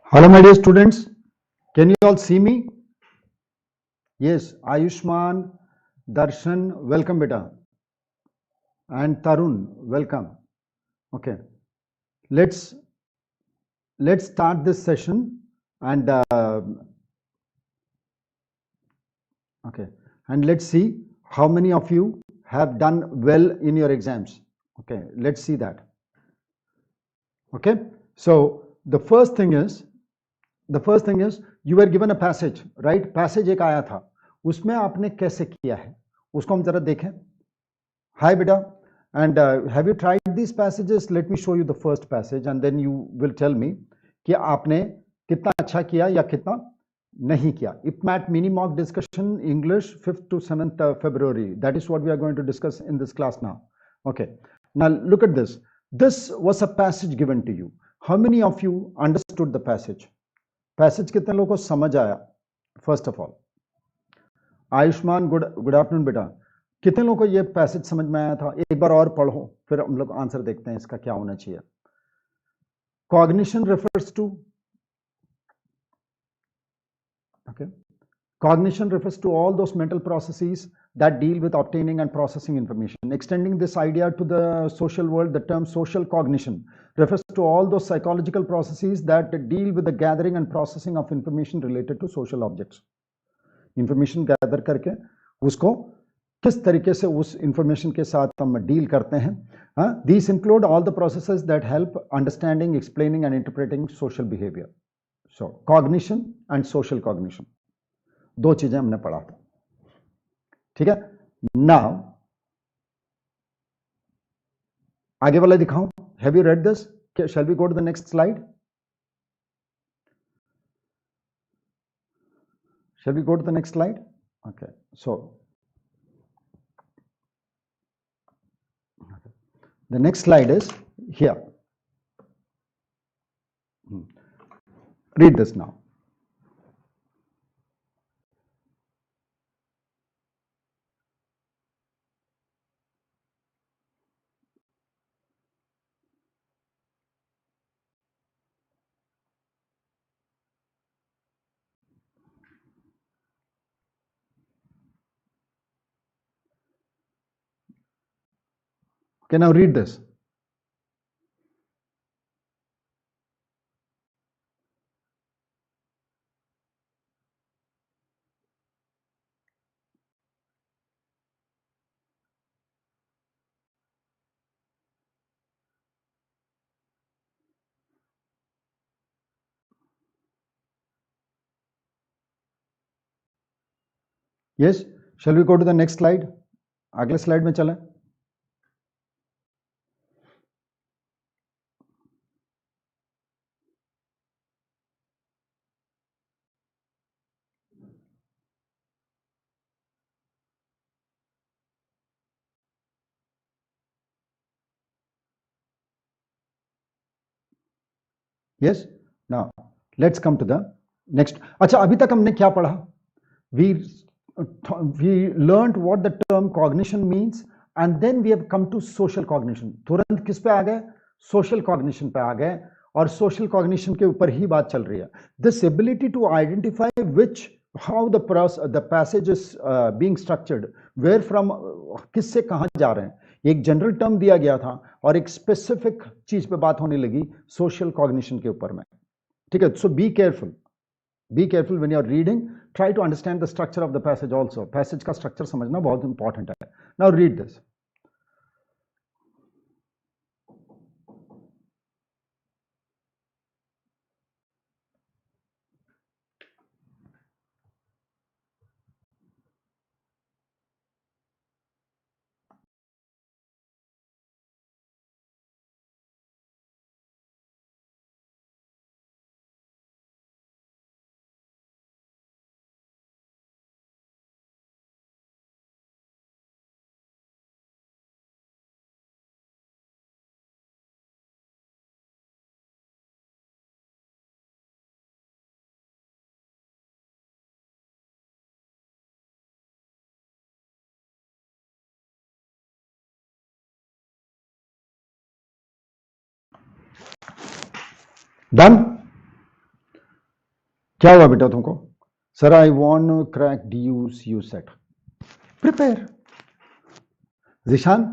Hello, my dear students. Can you all see me? Yes, Ayushman, Darshan, welcome, beta. And Tarun, welcome. Okay, let's start this session and okay, and let's see how many of you have done well in your exams. Okay, let's see that. Okay, so the first thing is you were given a passage, right? Passage एक आया था, उसमें आपने कैसे किया है उसको हम जरा देखें. Hi beta, and have you tried these passages? Let me show you the first passage and then you will tell me कि आपने कितना अच्छा किया या कितना नहीं किया. IPMAT mini mock discussion English 5th to 7th February. That is what we are going to discuss in this class now. Okay, now look at this. This was a passage given to you. How many of you understood the passage? Passage कितने लोगों को समझ आया? First of all, Ayushman, good afternoon बेटा. कितने लोगों को ये पैसेज समझ में आया था? एक बार और पढ़ो, फिर हम लोग आंसर देखते हैं इसका क्या होना चाहिए. Cognition refers to, okay, cognition refers to all those mental processes that deal with obtaining and processing information. Extending this idea to the social world, the term social cognition refers to all those psychological processes that deal with the gathering and processing of information related to social objects. Information gather करके उसको किस तरीके से उस information के साथ हम deal करते हैं. These include all the processes that help understanding, explaining and interpreting social behavior. So cognition and social cognition, दो चीजें हमने पढ़ा था. ठीक है. नाउ आगे वाला दिखाऊं. Have you read this? Shall we go to the next slide? Shall we go to the next slide? Okay, so the next slide is here. Read this now. Okay, now read this. Yes, shall we go to the next slide? अगले slide में चलें. Yes, now let's come to the next. अच्छा, अभी तक हमने क्या पढ़ा? We learned what the term cognition means and then we have come to social cognition. तुरंत किस पे आ गए? Social cognition पे आ गए और social cognition के ऊपर ही बात चल रही है. This ability to identify how the passage is being structured, where from, किससे कहाँ जा रहे हैं. एक जनरल टर्म दिया गया था और एक स्पेसिफिक चीज पे बात होने लगी सोशल कॉग्निशन के ऊपर में. ठीक है. So be careful when you are reading. Try to understand the structure of the passage also. Passage का स्ट्रक्चर समझना बहुत इंपॉर्टेंट है. Now read this. Done? क्या हुआ बेटा तुमको? Sir I want crack DU set. Prepare. Zishan,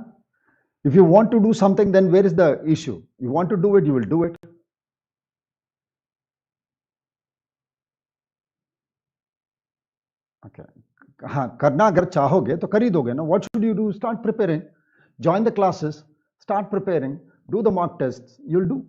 if you want to do something, then where is the issue? You want to do it, you will do it. Okay. हाँ, करना अगर चाहोगे तो कर ही दोगे ना. What should you do? Start preparing. Join the classes. Start preparing. Do the mock tests. You'll do.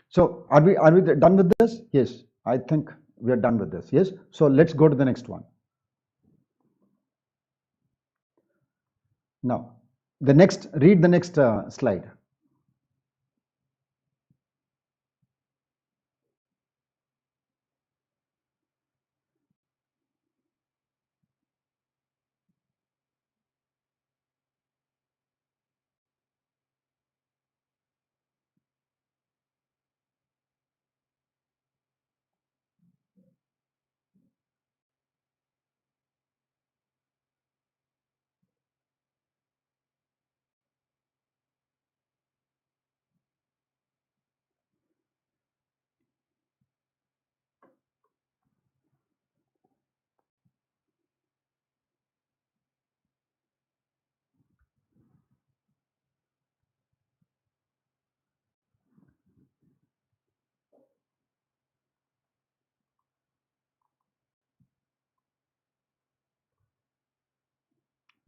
So are we done with this? Yes, I think we are done with this. Yes. So let's go to the next one. Now, read the next slide.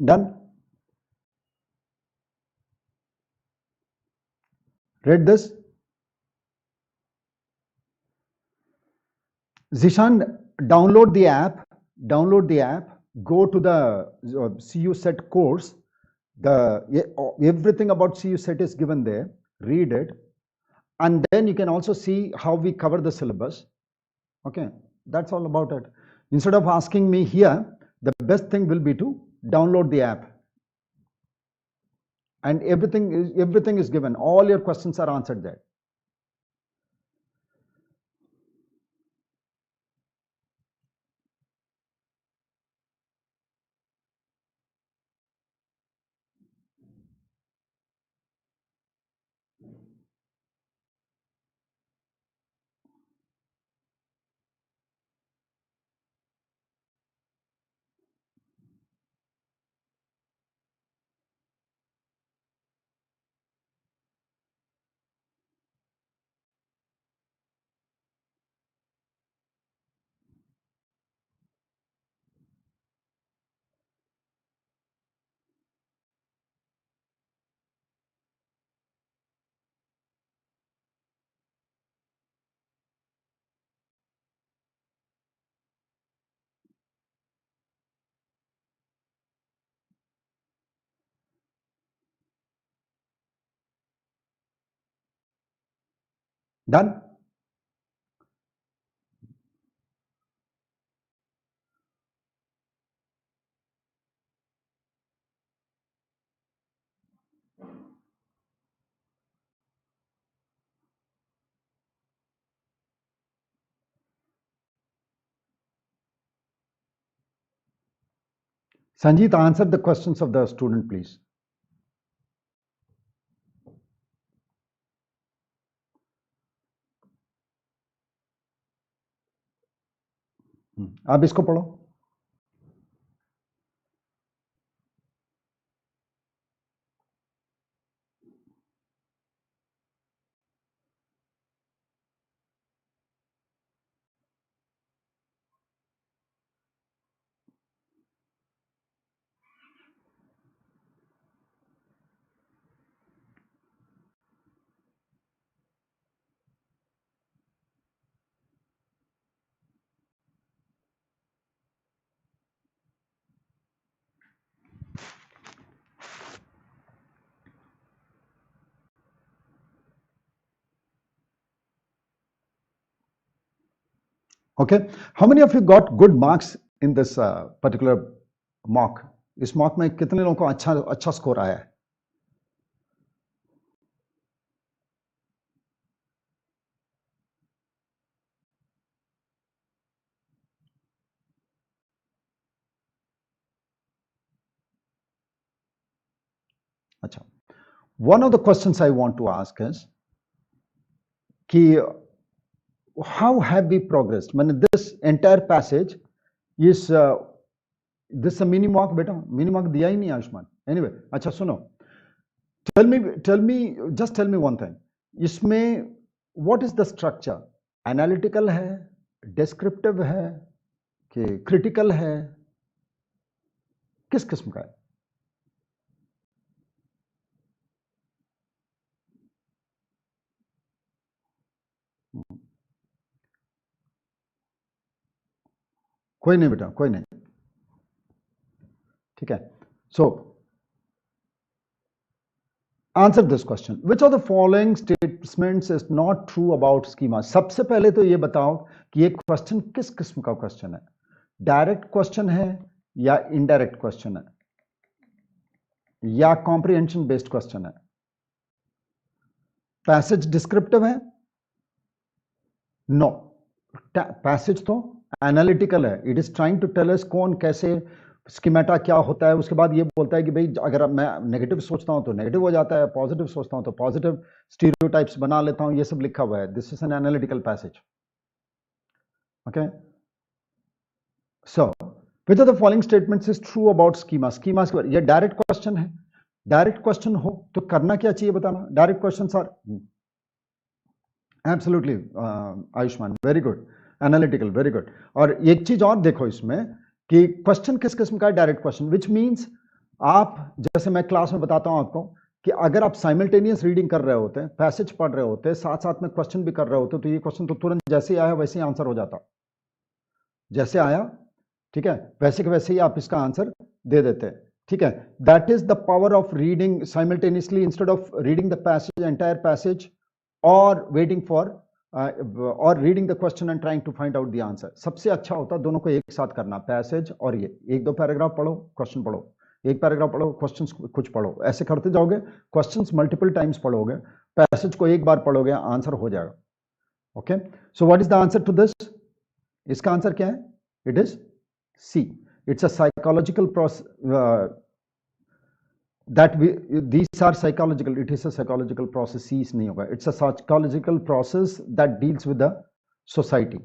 Done? Read this? Zishan, download the app, go to the CU set course. Everything about CU set is given there. Read it. And then you can also see how we cover the syllabus. Okay, that's all about it. Instead of asking me here, the best thing will be to download the app. And everything is given. All your questions are answered there. Done? Sanjeet, answer the questions of the student, please. अब इसको पढ़ो. Okay, how many of you got good marks in this particular mock? इस mock में कितने लोगों को अच्छा score आया है? अच्छा, one of the questions I want to ask is कि how have we progressed? मैंने this entire passage is this a mini mock बेटा, mini mock दिया ही नहीं आयुष्मान. Anyway, अच्छा सुनो, tell me, just tell me one thing. इसमें what is the structure? Analytical है, descriptive है, कि critical है, किस किस्म का है? कोई नहीं बेटा, कोई नहीं, ठीक है. So answer this question. Which of the following statements is not true about schema? सबसे पहले तो ये बताओ कि ये क्वेश्चन किस किस्म का क्वेश्चन है, डायरेक्ट क्वेश्चन है या इनडायरेक्ट क्वेश्चन है या कॉम्प्रिहेंशन बेस्ड क्वेश्चन है. पैसेज डिस्क्रिप्टिव है? नो, पैसेज तो एनालिटिकल है. It is trying to tell us कौन कैसे, स्कीमेटा क्या होता है. उसके बाद ये बोलता है कि भाई अगर मैं नेगेटिव सोचता हूं तो नेगेटिव हो जाता है, पॉजिटिव सोचता हूं तो पॉजिटिव, स्टीरियोटाइप्स बना लेता हूं, ये सब लिखा हुआ है. This is an analytical passage. Okay, so which of the following statements is true about schema? Schema ये डायरेक्ट क्वेश्चन है. डायरेक्ट क्वेश्चन हो तो करना क्या चाहिए बताना. Direct question are absolutely Ayushman, very good, analytical, very good. और एक चीज और देखो इसमें कि क्वेश्चन किस किस्म का है, डायरेक्ट क्वेश्चन, विच मीन्स आप, जैसे मैं क्लास में बताता हूं आपको कि अगर आप साइमल्टेनियस रीडिंग कर रहे होते हैं, पैसेज पढ़ रहे होते हैं, साथ साथ में क्वेश्चन भी कर रहे होते, तो ये क्वेश्चन तो तुरंत जैसे ही आया वैसे ही आंसर हो जाता. जैसे आया, ठीक है, वैसे के वैसे ही आप इसका आंसर दे देते हैं. ठीक है, that is the power of reading simultaneously instead of reading the passage, entire passage, और वेटिंग फॉर और reading the question and trying to find out the answer. सबसे अच्छा होता है दोनों को एक साथ करना, पैसेज और ये. एक दो पैराग्राफ पढ़ो, क्वेश्चन पढ़ो, एक पैराग्राफ पढ़ो, क्वेश्चंस कुछ पढ़ो, ऐसे करते जाओगे. क्वेश्चंस मल्टीपल टाइम्स पढ़ोगे, पैसेज को एक बार पढ़ोगे, आंसर हो जाएगा. Okay, so what is the answer to this? इसका आंसर क्या है? It is C. It's a psychological process that these are psychological. It is a psychological process. C नहीं होगा. It's a psychological process that deals with the society,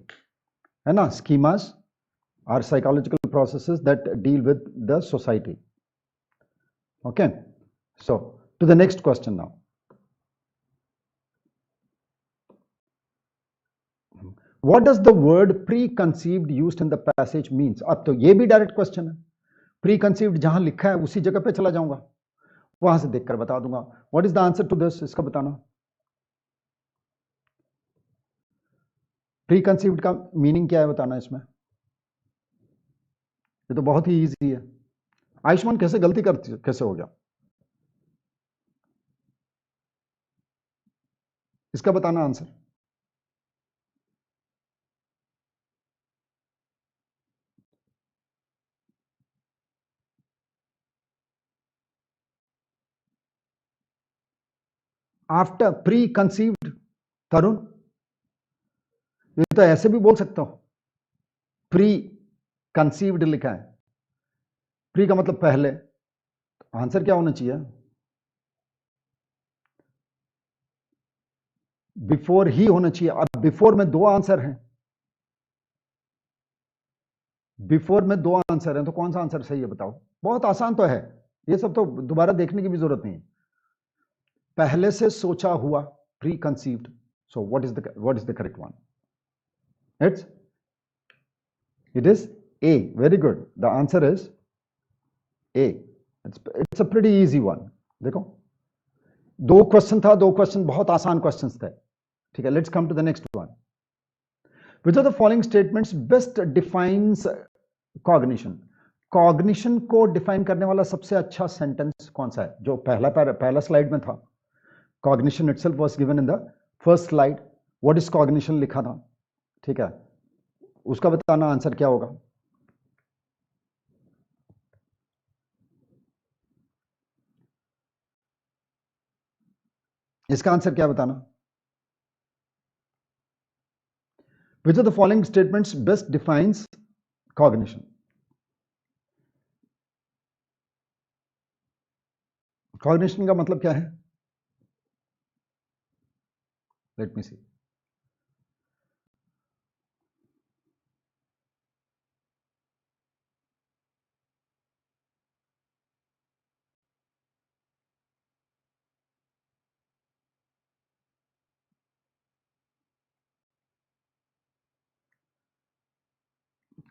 है ना. Schemas are psychological processes that deal with the society. Okay, so to the next question now. What does the word preconceived used in the passage means? अब तो ये भी direct question है. Preconceived जहां लिखा है उसी जगह पे चला जाऊंगा, वहां से देखकर बता दूंगा. What is the answer to this? इसका बताना. प्री कंसीव्ड का मीनिंग क्या है बताना इसमें. ये तो बहुत ही इजी है. आयुष्मान कैसे गलती करती, कैसे हो गया इसका बताना आंसर. आफ्टर प्री कंसीव्ड, तरुण, ये तो ऐसे भी बोल सकता हो. प्री कंसीव्ड लिखा है, प्री का मतलब पहले, आंसर क्या होना चाहिए? बिफोर ही होना चाहिए. अब बिफोर में दो आंसर हैं, बिफोर में दो आंसर हैं, तो कौन सा आंसर सही है बताओ. बहुत आसान तो है, ये सब तो दोबारा देखने की भी जरूरत नहीं. पहले से सोचा हुआ, pre conceived. So what is the correct one? It is A. Very good. The answer is A. It's a pretty easy one. देखो, दो क्वेश्चन था, दो क्वेश्चन बहुत आसान क्वेश्चंस थे. ठीक है, let's come to the next one. Which of the following statements best defines cognition? Cognition को डिफाइन करने वाला सबसे अच्छा सेंटेंस कौन सा है? जो पहला स्लाइड में था, cognition itself was given in the first slide. What is cognition लिखा था, ठीक है, उसका बताना आंसर क्या होगा. इसका आंसर क्या बताना. Which of the following statements best defines cognition? Cognition का मतलब क्या है? लेट मी सी.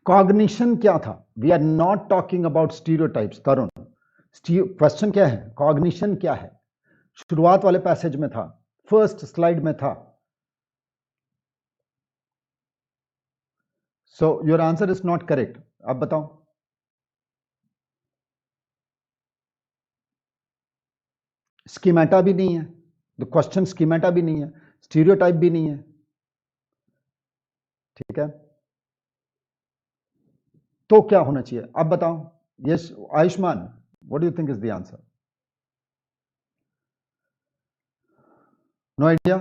कॉग्निशन क्या था? We are not talking about stereotypes. Tarun, question क्या है? कॉग्निशन क्या है? शुरुआत वाले पैसेज में था, फर्स्ट स्लाइड में था. So your answer is not correct. अब बताओ. स्कीमेटा भी नहीं है. द क्वेश्चन स्कीमेटा भी नहीं है, स्टीरियोटाइप भी नहीं है. ठीक है, तो क्या होना चाहिए? अब बताओ. Yes Ayushman, what do you think is the answer? No idea.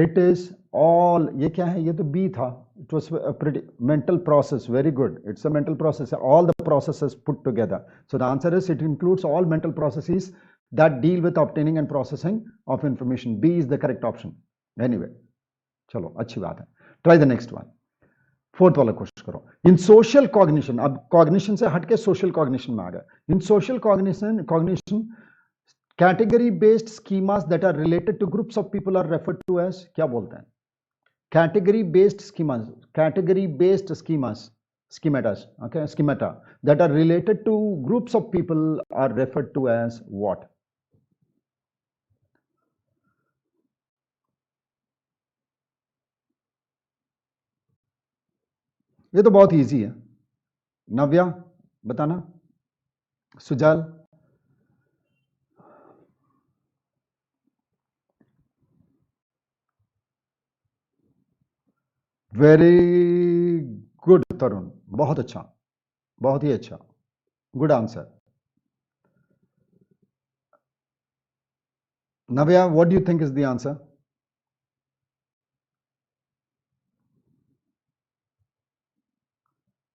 It is all. ये क्या है? ये तो बी था. It was pretty mental process. Very good. It's a mental process. All the processes put together. So the answer is it includes all mental processes that deal with obtaining and processing of information. B is the correct option. Anyway, चलो अच्छी बात है. Try the next one. Fourth वाला कोशिश करो. In social cognition, अब cognition से हटके social cognition में आ गए. In social cognition, category based schemas that are related to groups of people are referred to as, क्या बोलते हैं? Category based schemas schematas, okay, schemata that are related to groups of people are referred to as what? ये तो बहुत easy है. नव्या बताना. Sujal. Very good तरुण, बहुत अच्छा, बहुत ही अच्छा. Good answer. Navya, what do you think is the answer?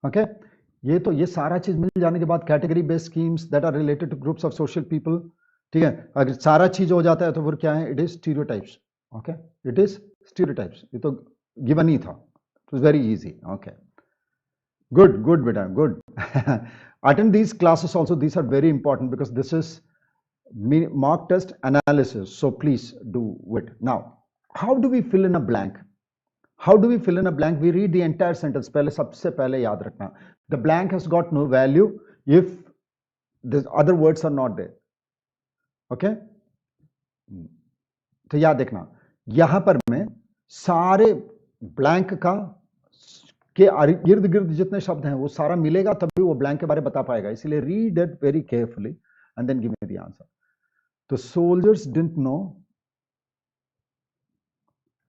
Okay, ये सारा चीज मिल जाने के बाद category based schemes that are related to groups of social people. ठीक है, अगर सारा चीज हो जाता है तो फिर क्या है? It is stereotypes. Okay, it is stereotypes. ये तो गिवन ही था. It was very easy. Okay, good beta, good. Attend these classes also. These are very important because this is mock test analysis, so please do it. Now, how do we fill in a blank? How do we fill in a blank? We read the entire sentence. पहले सबसे पहले याद रखना, the blank has got no value if the other words are not there. Okay? तो याद देखना, यहां पर मैं सारे ब्लैंक का के इर्द गिर्द जितने शब्द हैं वो सारा मिलेगा, तभी वो ब्लैंक के बारे में बता पाएगा. इसीलिए read it very carefully and then give me the answer. The soldiers didn't know.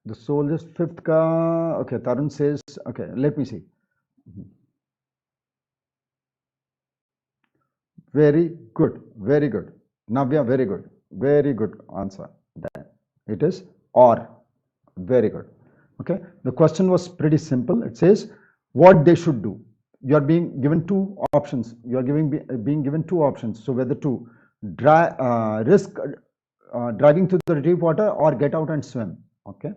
The soldiers fifth ka. Okay, Tarun says. Okay, let me see. Very good, very good. Navya, very good answer. It is or. Very good. Okay, the question was pretty simple. It says what they should do. You are being given two options. You are being given two options. So whether to risk driving to the deep water or get out and swim. Okay,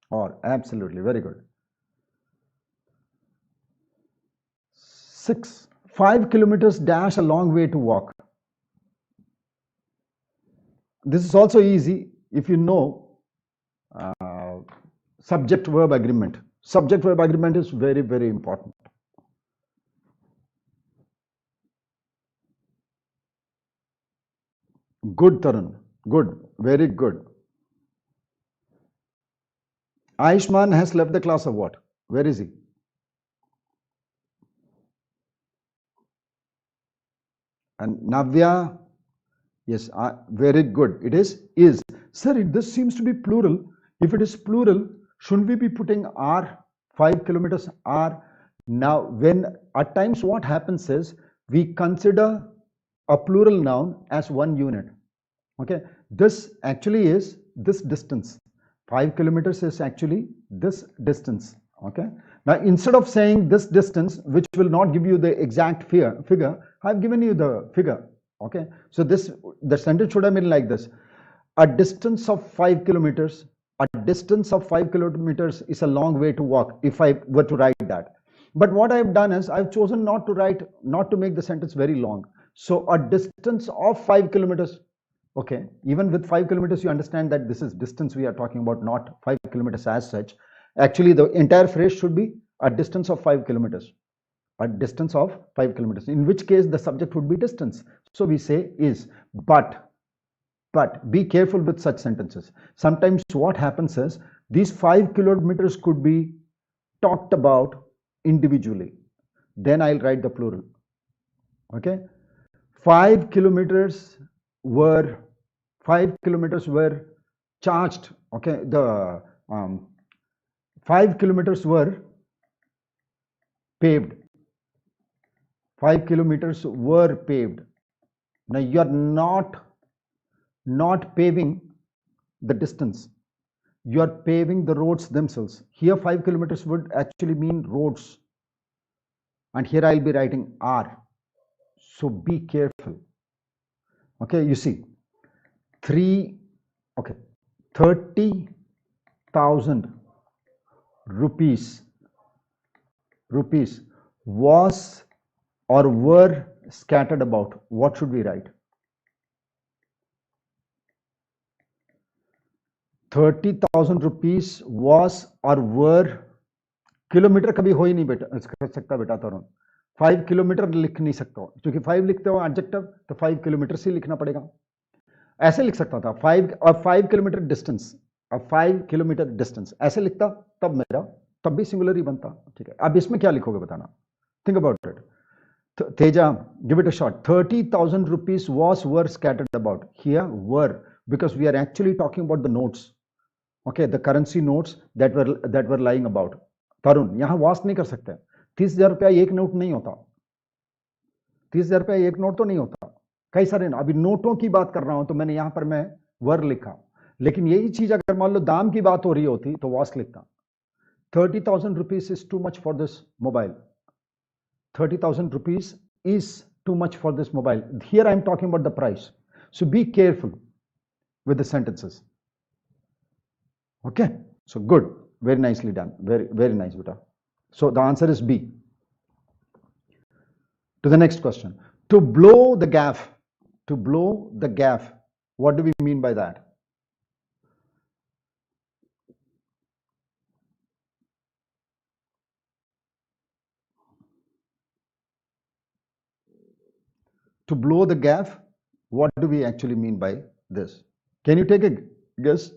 or absolutely very good. 5 kilometers dash a long way to walk. This is also easy if you know subject verb agreement. Subject verb agreement is very, very important. Good, Tarun. Good, very good. Ayushman has left the class of what? Where is he? And Navya, yes, very good. It is. Sir, this seems to be plural. If it is plural, shouldn't we be putting R? 5 kilometers R. Now, when at times what happens is we consider a plural noun as one unit. Okay, this actually is this distance. 5 kilometers is actually this distance. Okay, now instead of saying this distance, which will not give you the exact figure, I've given you the figure. Okay, so the sentence should have been like this: a distance of 5 kilometers. A distance of 5 kilometers is a long way to walk, if I were to write that. But what I've done is I've chosen not to make the sentence very long. So a distance of 5 kilometers. Okay, even with 5 kilometers, you understand that this is distance we are talking about, not 5 kilometers as such. Actually, the entire phrase should be a distance of 5 kilometers. A distance of 5 kilometers, in which case the subject would be distance. So we say is, but be careful with such sentences. Sometimes what happens is these 5 kilometers could be talked about individually. Then I'll write the plural. Okay, 5 kilometers were charged. Okay, the 5 kilometers were paved. 5 kilometers were paved. Now you are not paving the distance. You are paving the roads themselves. Here 5 kilometers would actually mean roads. And here I'll be writing R. So be careful. Okay, you see, 30,000 rupees was or were scattered about. What should we write? 30,000 rupees was or were. Kilometre कभी हो ही नहीं बेटा सकता बेटा तरुण. 5 kilometre लिख नहीं सकता हूं, क्योंकि 5 लिखते हो एडजेक्टिव तो 5 किलोमीटर से लिखना पड़ेगा. ऐसे लिख सकता था 5 किलोमीटर डिस्टेंस, 5 किलोमीटर डिस्टेंस ऐसे लिखता, तब भी सिंगुलर ही बनता. ठीक है, अब इसमें क्या लिखोगे बताना. Think about it. Teja, give it a shot. 30,000 rupees were scattered about. Here were, because we are actually talking about the notes. Okay, the currency notes that were lying about. Tarun, यहाँ was नहीं कर सकते. 30,000 रुपया एक note नहीं होता. 30,000 रुपया एक नोट तो नहीं होता. कई सारे अभी नोटों की बात कर रहा हूं तो मैंने यहाँ पर मैं वर लिखा. लेकिन यही चीज अगर मान लो दाम की बात हो रही होती तो was लिखता. 30,000 rupees is too much for this mobile. 30,000 rupees is too much for this mobile. Here I am talking about the price. So be careful with the sentences. Okay, so good, very nicely done, very nice, beta. So the answer is B. To the next question. To blow the gaff. To blow the gaff. What do we mean by that? To blow the gaff, what do we actually mean by this? Can you take a guess?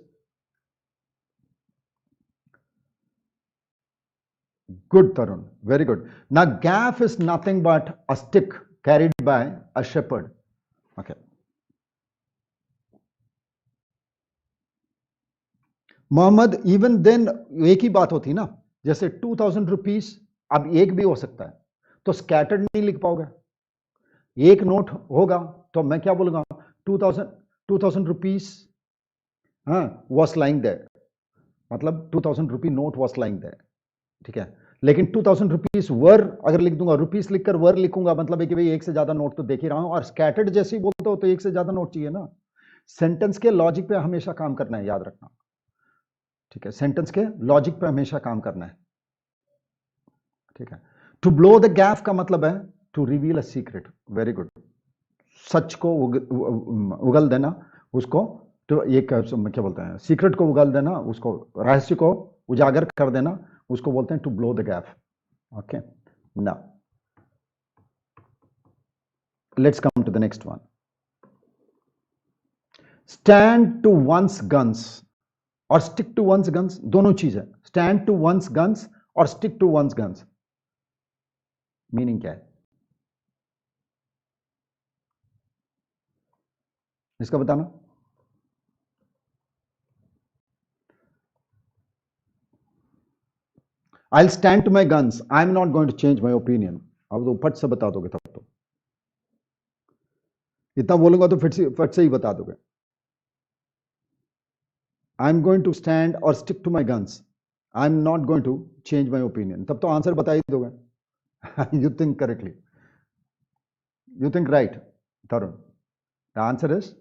Good, Tarun. Very good. Now, gaff is nothing but a stick carried by a shepherd. Okay. Mohammad, even then एक ही बात होती ना, जैसे 2,000 rupees अब एक भी हो सकता है, तो scattered नहीं लिख पाओगे. एक नोट होगा तो मैं क्या बोलूंगा, 2,000 rupees was lying there, मतलब 2,000 rupee note was lying there. ठीक है, लेकिन 2,000 rupees वर अगर लिख दूंगा, रुपीस लिखकर वर लिखूंगा, मतलब है कि भाई एक से ज्यादा नोट तो देख ही रहा हूं. और स्कैटर्ड जैसे ही बोलते हो तो एक से ज्यादा नोट चाहिए ना. सेंटेंस के लॉजिक पे हमेशा काम करना है, याद रखना. ठीक है, सेंटेंस के लॉजिक पे हमेशा काम करना है. ठीक है. टू ब्लो द गैफ का मतलब है to reveal a secret. Very good. सच को उगल देना, उसको तो एक क्या बोलते हैं, सीक्रेट को उगल देना, उसको रहस्य को उजागर कर देना, उसको बोलते हैं to blow the gaff. Okay, now let's come to the next one. Stand to one's guns और स्टिक टू वंस गन्स दोनों चीज है. स्टैंड टू वंस गन्स और stick to one's guns meaning क्या है इसका बताना. I'll stand to my guns. I'm not going to change my opinion. अब तो फट से बता दोगे, तब तो इतना बोलूंगा तो फट से ही बता दोगे. I'm going to stand or stick to my guns. I'm not going to change my opinion. तब तो आंसर बता ही दोगे. You think correctly. You think right, Tarun. The answer is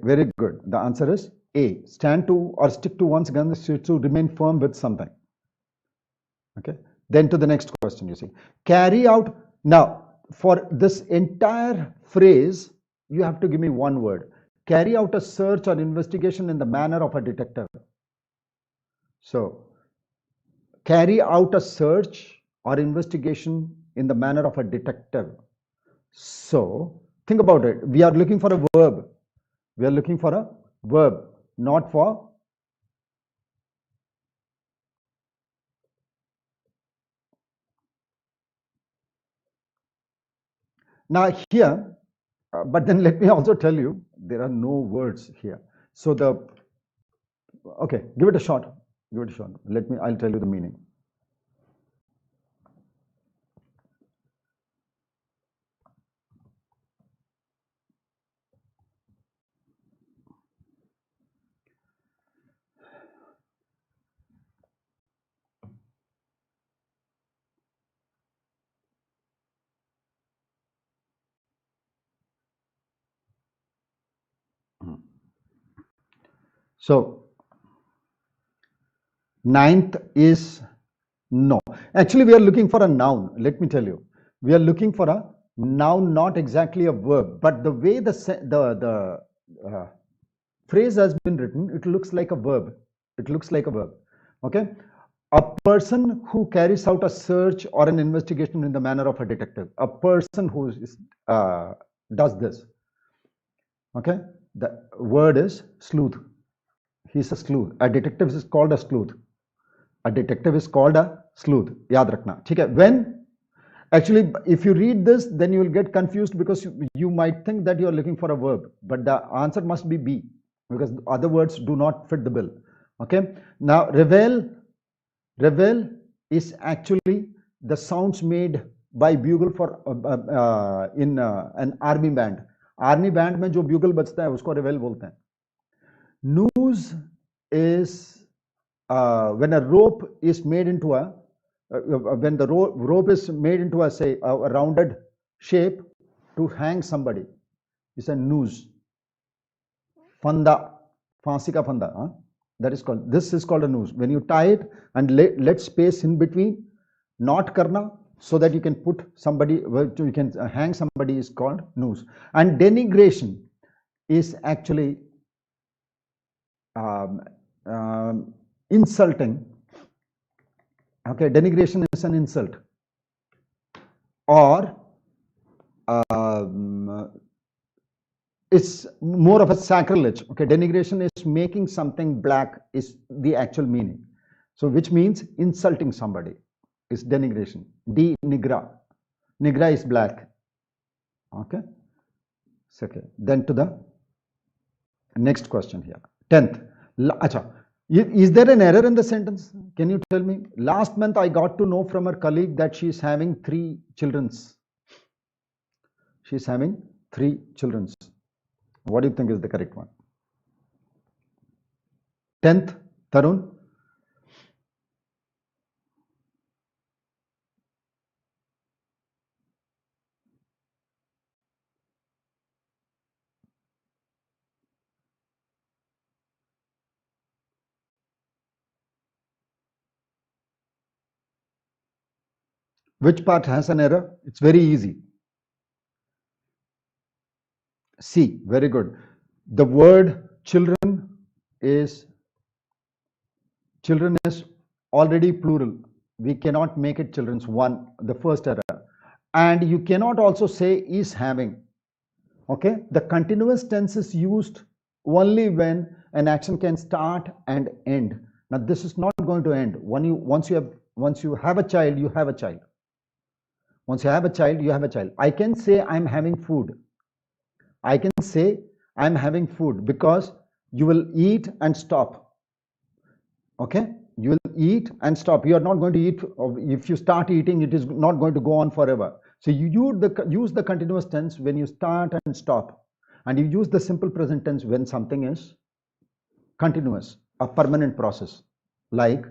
very good. The answer is A. Stand to or stick to one's guns to remain firm with something. Okay. Then to the next question, you see. Carry out. Now, for this entire phrase, you have to give me one word. Carry out a search or investigation in the manner of a detective. So, carry out a search or investigation in the manner of a detective. So, think about it. We are looking for a verb. We are looking for a verb, not for. Now here, but then let me also tell you, there are no words here. So okay, give it a shot. Give it a shot. I'll tell you the meaning. So, ninth is no. Actually, we are looking for a noun. Let me tell you. We are looking for a noun, not exactly a verb. But the way the phrase has been written, it looks like a verb. It looks like a verb. Okay. A person who carries out a search or an investigation in the manner of a detective. A person who does this. Okay. The word is sleuth. He's a sleuth. A detective is called a sleuth. A detective is called a sleuth. Yaad rakhna. Okay. When actually, if you read this, then you will get confused because you might think that you are looking for a verb, but the answer must be B because other words do not fit the bill. Okay. Now, revel is actually the sounds made by bugle for in an army band. Army band में जो bugle बजता है उसको revel बोलते हैं. Noose is when a rope is made into a when the rope is made into a say a rounded shape to hang somebody. It's a noose. Fanda, फांसी का फंदा. That is called. This is called a noose. When you tie it and let space in between, not karna, so that you can put somebody, you can hang somebody is called noose. And denigration is actually insulting. Okay, denigration is an insult, or it's more of a sacrilege. Okay, denigration is making something black is the actual meaning. So which means insulting somebody is denigration. Denigra. Nigra is black. Okay. Okay. Then to the next question here. 10th. Acha. Is there an error in the sentence? Can you tell me? Last month I got to know from her colleague that she is having 3 children. She is having 3 children. What do you think is the correct one? 10th, Tarun. Which part has an error? It's very easy. C, very good. The word children is already plural. We cannot make it children's, one, the first error. And you cannot also say is having. Okay, the continuous tense is used only when an action can start and end. Now this is not going to end. Once you have a child, you have a child. Once you have a child, you have a child. I can say I'm having food. I can say I'm having food because you will eat and stop. Okay, you will eat and stop. You are not going to eat. If you start eating, it is not going to go on forever. So you use the continuous tense when you start and stop, and you use the simple present tense when something is continuous, a permanent process. Like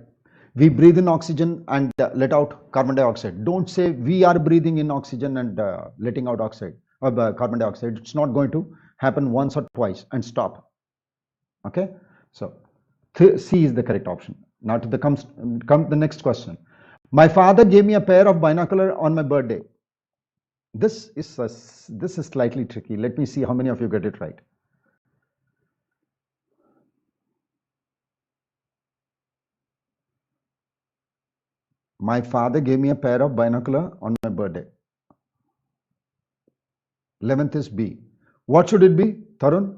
We breathe in oxygen and let out carbon dioxide. Don't say we are breathing in oxygen and letting out oxide or carbon dioxide. It's not going to happen once or twice and stop. Okay, so C is the correct option. Now to the the next question. My father gave me a pair of binocular on my birthday. This is slightly tricky. Let me see how many of you get it right. My father gave me a pair of binocular on my birthday. 11th is B. What should it be, Tarun?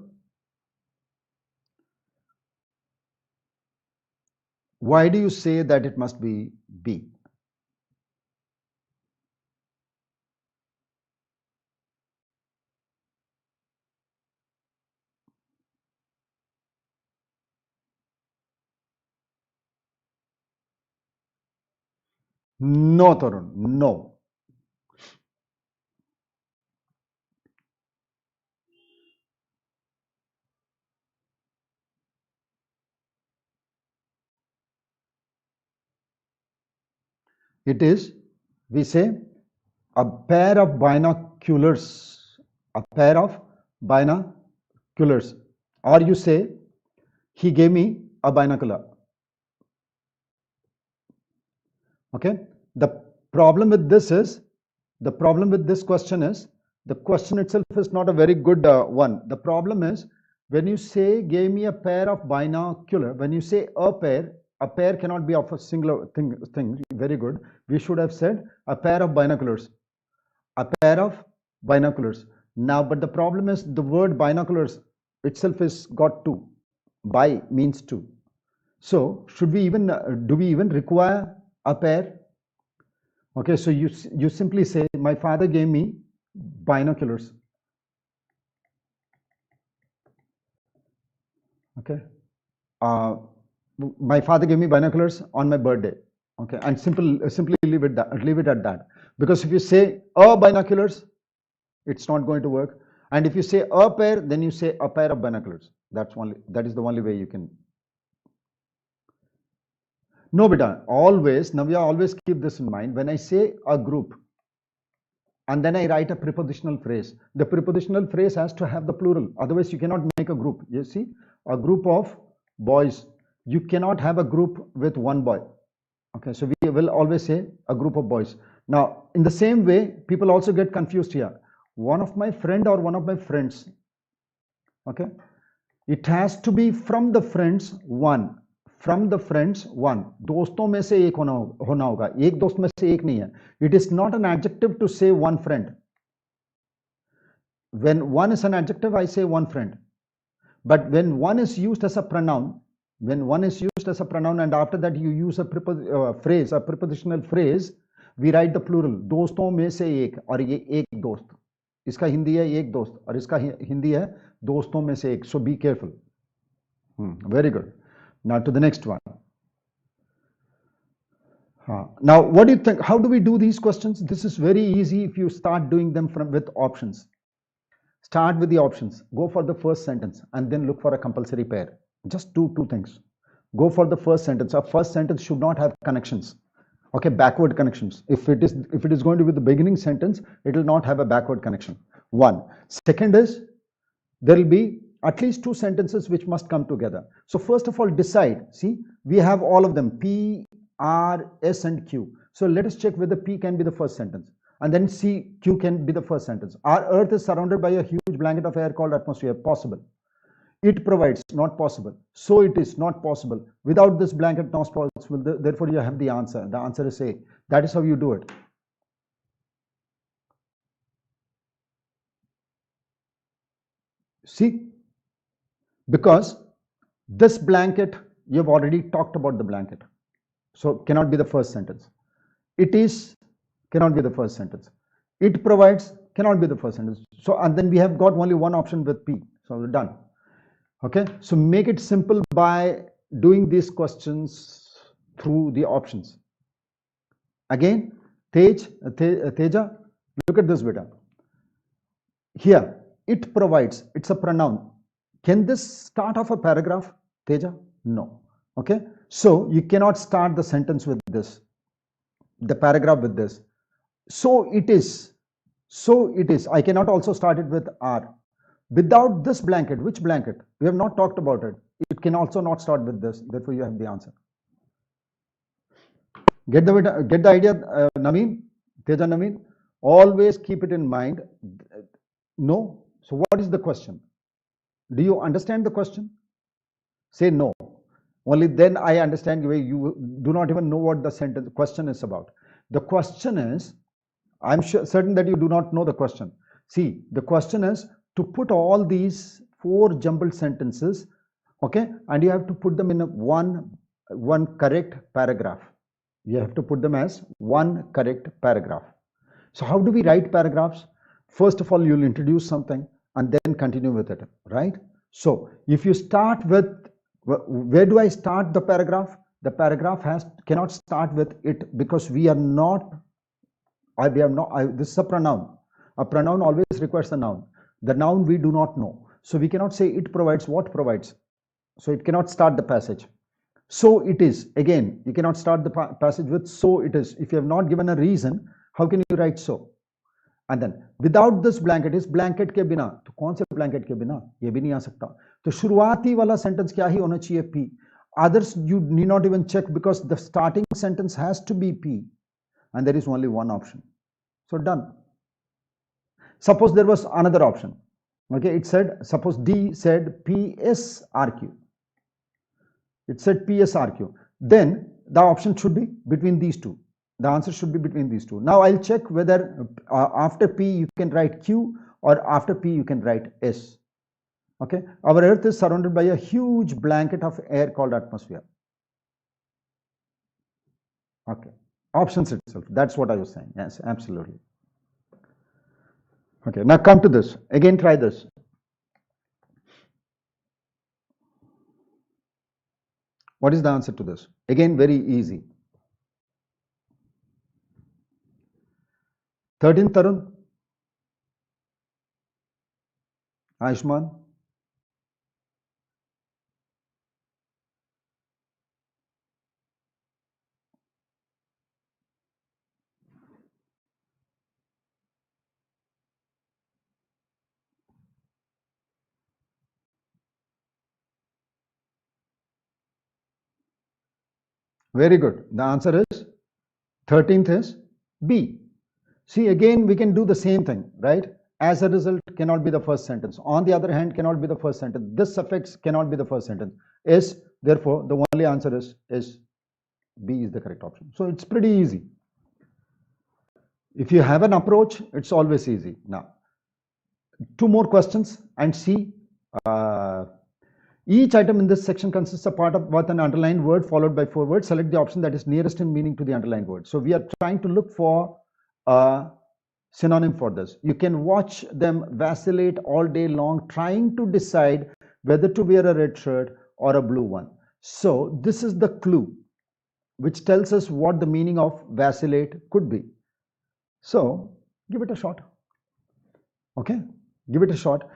Why do you say that it must be B? No, Tarun, no. It is, we say, a pair of binoculars. A pair of binoculars. Or you say, he gave me a binocular. Okay. The problem with this question is, the question itself is not a very good one. The problem is, when you say gave me a pair of binocular, when you say a pair cannot be of a singular thing. Very good. We should have said a pair of binoculars. A pair of binoculars. Now, but the problem is the word binoculars itself is got two. Bi means two. So should we even do we even require a pair? Okay, so you simply say my father gave me binoculars. Okay, my father gave me binoculars on my birthday. Okay, and simply leave it at that, because if you say a binoculars, it's not going to work. And if you say a pair, then you say a pair of binoculars. That is the only way you can. No, beta, always, Navya, always keep this in mind. When I say a group and then I write a prepositional phrase, the prepositional phrase has to have the plural. Otherwise, you cannot make a group. You see, a group of boys. You cannot have a group with one boy. Okay, so we will always say a group of boys. Now, in the same way, people also get confused here. One of my friend or one of my friends. Okay, it has to be from the friends one. From the friends one. दोस्तों में से एक होना होगा. एक दोस्त में से एक नहीं है. It is not an adjective to say one friend. When one is an adjective, I say one friend. But when one is used as a pronoun, and after that you use a prepositional phrase, we write the plural. दोस्तों में से एक, और ये एक दोस्त. इसका हिंदी है एक दोस्त, और इसका हिंदी है दोस्तों में से एक. So be careful. Very good. Now to the next one. Now, what do you think? How do we do these questions? This is very easy if you start doing them with options. Start with the options. Go for the first sentence and then look for a compulsory pair. Just do two things. Go for the first sentence. Our first sentence should not have connections. Okay, backward connections. If it is going to be the beginning sentence, it will not have a backward connection. One. Second is, there will be at least two sentences which must come together. So first of all, decide. See, we have all of them, P, R, S and Q. So let us check whether P can be the first sentence, and then C, Q can be the first sentence. Our earth is surrounded by a huge blanket of air called atmosphere. Possible. It provides, not possible. So it is, not possible. Without this blanket, not possible. Therefore you have the answer. The answer is A. That is how you do it. See, because this blanket, you have already talked about the blanket, so cannot be the first sentence. It is, cannot be the first sentence. It provides, cannot be the first sentence. So, and then we have got only one option with P, so we're done. Okay, so make it simple by doing these questions through the options. Again, Teja, look at this beta. Here, it provides, it's a pronoun. Can this start off a paragraph, Teja? No. Okay, So you cannot start the sentence with this, the paragraph with this. So it is. So it is. I cannot also start it with are. Without this blanket, which blanket? We have not talked about it. It can also not start with this. Therefore, you have the answer. Get the idea, Naveen? Teja, Naveen? Always keep it in mind. No. So what is the question? Do you understand the question? Say no. Only then I understand you do not even know what the sentence question is about. The question is, I'm certain that you do not know the question. See, the question is to put all these 4 jumbled sentences, okay, and you have to put them in one correct paragraph. You have to put them as one correct paragraph. So how do we write paragraphs? First of all, you'll introduce something and then continue with it, right? So if you start with, where do I start the paragraph? The paragraph cannot start with it because we are not, this is a pronoun. A pronoun always requires a noun. The noun we do not know. So we cannot say it provides, what provides. So it cannot start the passage. So it is. Again, you cannot start the passage with so it is. If you have not given a reason, how can you write so? And then without this blanket, इस blanket के बिना, तो कौन से blanket के बिना? ये भी नहीं आ सकता. तो शुरुआती वाला sentence क्या ही होना चाहिए? P. Others you need not even check because the starting sentence has to be P, and there is only one option. So done. Suppose there was another option. Okay, it said, suppose D said PSRQ. It said PSRQ. Then the option should be between these two. The answer should be between these two. Now I'll check whether after P you can write Q or after P you can write S. Okay, our earth is surrounded by a huge blanket of air called atmosphere. Okay, options itself. That's what I was saying. Yes, absolutely. Okay, now come to this. Again, try this. What is the answer to this? Again, very easy. 13 Tarun. Ayushman. Very good. The answer is 13th is B. See, again, we can do the same thing, right? As a result cannot be the first sentence. On the other hand, cannot be the first sentence. This suffix cannot be the first sentence. Is, therefore, the only answer is B is the correct option. So it's pretty easy. If you have an approach, it's always easy. Now, 2 more questions and see. Each item in this section consists of part of with an underlined word followed by 4 words. Select the option that is nearest in meaning to the underlined word. So we are trying to look for a synonym for this. You can watch them vacillate all day long trying to decide whether to wear a red shirt or a blue one. So this is the clue which tells us what the meaning of vacillate could be. So give it a shot. Okay, give it a shot.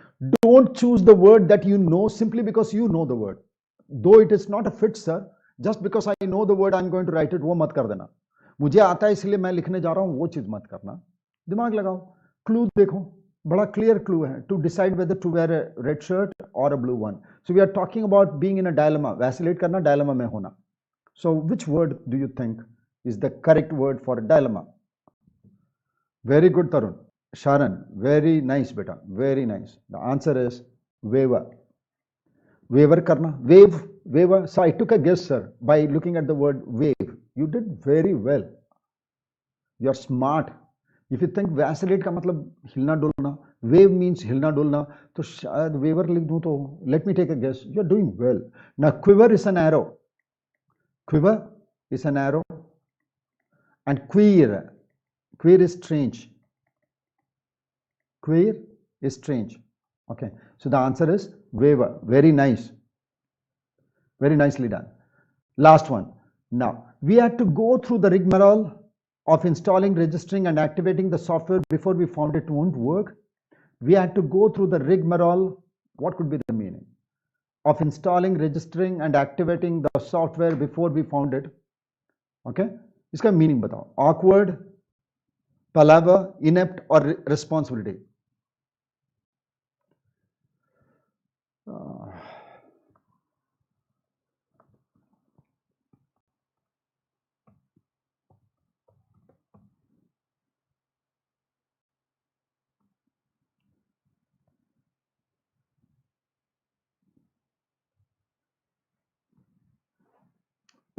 Don't choose the word that you know simply because you know the word. Though it is not a fit, sir, just because I know the word I'm going to write it, वो मत कर देना. मुझे आता है इसलिए मैं लिखने जा रहा हूँ, वो चीज मत करना. दिमाग लगाओ. Clue देखो, बड़ा clear clue है. To decide whether to wear a red shirt or a blue one. So we are talking about being in a dilemma. Vacillate करना, dilemma में होना. So which word do you think is the correct word for a dilemma? Very good, Tarun. Sharan, very nice, beta. Very nice. The answer is waver. Waver karna. Wave, waver. So I took a guess, sir, by looking at the word wave. You did very well. You're smart. If you think vacillate का मतलब हिलना डुलना, wave means हिलना डुलना, तो शायद waver लिख दूँ तो let me take a guess. You're doing well. Now quiver is an arrow. Quiver is an arrow, and queer. Queer is strange. Queer is strange. Okay, so the answer is waver. Very nice. Very nicely done. Last one. Now, we had to go through the rigmarole of installing, registering and activating the software before we found it won't work. We had to go through the rigmarole. What could be the meaning? of installing, registering and activating the software before we found it. Okay, इसका meaning बताओ. Awkward, palaver, inept or responsibility.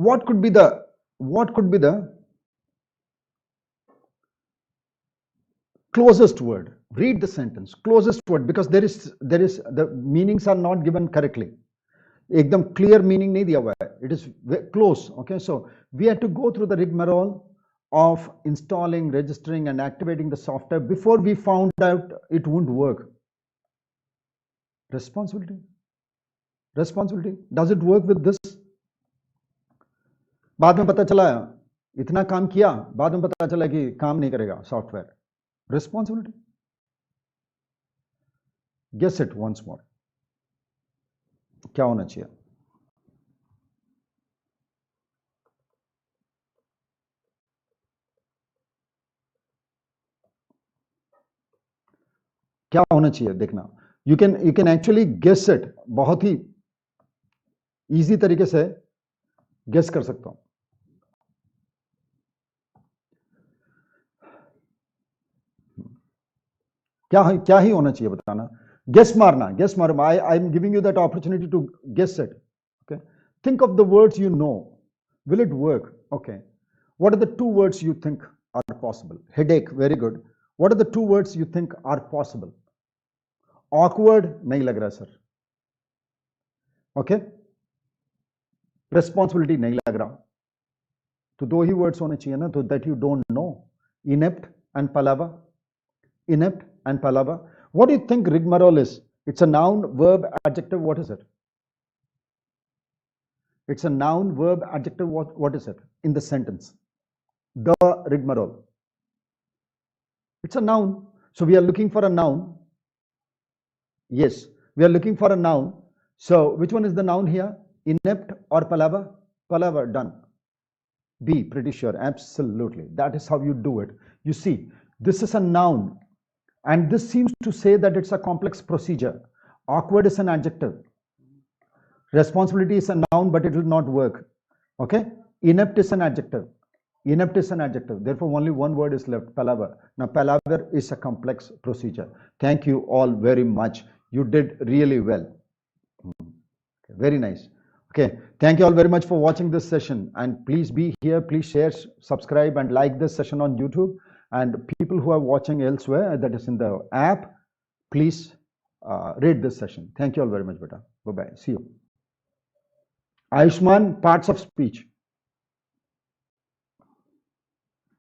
What could be the closest word? Read the sentence. Closest word, because there is the meanings are not given correctly. एकदम clear meaning नहीं दिया हुआ है. It is close. Okay, so we had to go through the rigmarole of installing, registering and activating the software before we found out it wouldn't work. Responsibility. Does it work with this? बाद में पता चला इतना काम किया, बाद में पता चला कि काम नहीं करेगा software. Responsibility. Guess it once more. क्या होना चाहिए? क्या होना चाहिए देखना. You can actually guess it. बहुत ही easy तरीके से guess कर सकता हूं. क्या ही होना चाहिए बताना. Guess मारना. I'm giving you that opportunity to guess it. Okay. Think of the words you know. Will it work? Okay. What are the two words you think are possible? Headache. Very good. What are the two words you think are possible? Awkward. नहीं लग रहा sir. Okay. Responsibility नहीं लग रहा. तो दो ही words होने चाहिए ना, तो that you don't know. Inept and palaver. Inept and palaver. What do you think rigmarole is? It's a noun, verb, adjective. What is it? It's a noun, verb, adjective. What is it in the sentence? The rigmarole. It's a noun. So we are looking for a noun. Yes, we are looking for a noun. So which one is the noun here? Inept or palaver? Palaver, done. B, pretty sure. Absolutely. That is how you do it. You see, this is a noun. And this seems to say that it's a complex procedure. Awkward is an adjective. Responsibility is a noun, but it will not work. Okay? Inept is an adjective. Inept is an adjective. Therefore, only one word is left, palaver. Now, palaver is a complex procedure. Thank you all very much. You did really well. Very nice. Okay. Thank you all very much for watching this session. And please be here. Please share, subscribe, and like this session on YouTube. And people who are watching elsewhere, that is in the app, please rate this session. Thank you all very much, beta. Bye-bye. See you. Ayushman, parts of speech.